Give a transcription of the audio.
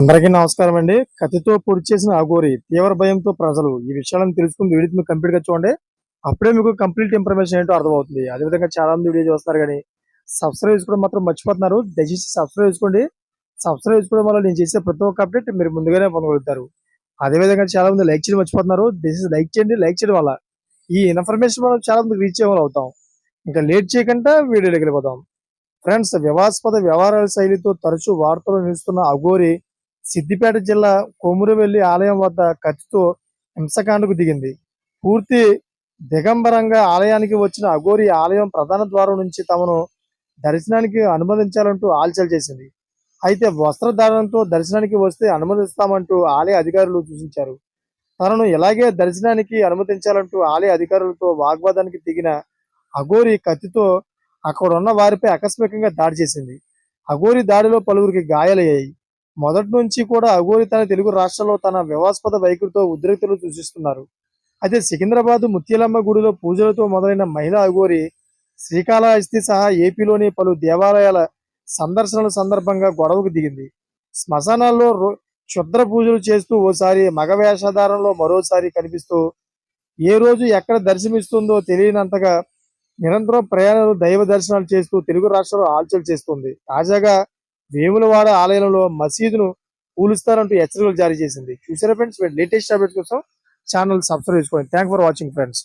అందరికీ నమస్కారం అండి. కత్తితో పొడి చేసిన అఘోరి తీవ్ర భయంతో ప్రజలు ఈ విషయాలను తెలుసుకుని వీడియో మీకు కంప్లీట్ గా చూడండి. అప్పుడే మీకు కంప్లీట్ ఇన్ఫర్మేషన్ ఏంటో అర్థమవుతుంది. అదేవిధంగా చాలా మంది వీడియో చూస్తారు కానీ సబ్స్క్రైబ్ చేసుకోవడం మాత్రం మర్చిపోతున్నారు. దయచేసి సబ్స్క్రైబ్ చేసుకోండి. సబ్స్క్రైబ్ చేసుకోవడం వల్ల నేను చేసే ప్రతి ఒక్క అప్డేట్ మీరు ముందుగానే పొందగలుగుతారు. అదేవిధంగా చాలా మంది లైక్ చేయడం మర్చిపోతున్నారు. దయచేసి లైక్ చేయండి. లైక్ చేయడం వల్ల ఈ ఇన్ఫర్మేషన్ మనం చాలా మంది రీచ్ అయ్యే అవుతాం. ఇంకా లేట్ చేయకుండా వీడియోలోకి వెళ్ళిపోతాం. ఫ్రెండ్స్, వివాదాస్పద వ్యవహారాల శైలితో తరచూ వార్తలు నిలుస్తున్న అఘోరి సిద్దిపేట జిల్లా కొమురవెల్లి ఆలయం వద్ద కత్తితో హింసకాండకు దిగింది. పూర్తి దిగంబరంగా ఆలయానికి వచ్చిన అఘోరి ఆలయం ప్రధాన ద్వారం నుంచి తమను దర్శనానికి అనుమతించాలంటూ ఆల్చల్ చేసింది. అయితే వస్త్రధారణతో దర్శనానికి వస్తే అనుమతిస్తామంటూ ఆలయ అధికారులు సూచించారు. తనను ఇలాగే దర్శనానికి అనుమతించాలంటూ ఆలయ అధికారులతో వాగ్వాదానికి దిగిన అఘోరి కత్తితో అక్కడున్న వారిపై ఆకస్మికంగా దాడి చేసింది. అఘోరి దాడిలో పలువురికి గాయాలయ్యాయి. మొదటి నుంచి కూడా అఘోరి తన తెలుగు రాష్ట్రాల్లో తన వివాదాస్పద వైఖరితో ఉద్రిక్తలు సృష్టిస్తున్నారు. అయితే సికింద్రాబాద్ ముత్యాలమ్మ గుడిలో పూజలతో మొదలైన మహిళా అఘోరి శ్రీకాళహస్తి సహా ఏపీలోని పలు దేవాలయాల సందర్శనల సందర్భంగా గొడవకు దిగింది. శ్మశానాల్లో క్షుద్ర పూజలు చేస్తూ ఓసారి మగ వేషధారంలో మరోసారి కనిపిస్తూ ఏ రోజు ఎక్కడ దర్శనమిస్తుందో తెలియనంతగా నిరంతరం ప్రయాణాలు దైవ దర్శనాలు చేస్తూ తెలుగు రాష్ట్రాల్లో ఆల్చల్ చేస్తుంది. తాజాగా వేములవాడ ఆలయంలో మసీదును కూలుస్తారంటూ హెచ్చరికలు జారీ చేసింది. చూసారా ఫ్రెండ్స్, లేటెస్ట్ అప్డేట్స్ కోసం ఛానల్ సబ్స్క్రైబ్ చేసుకోండి. Thank for watching friends.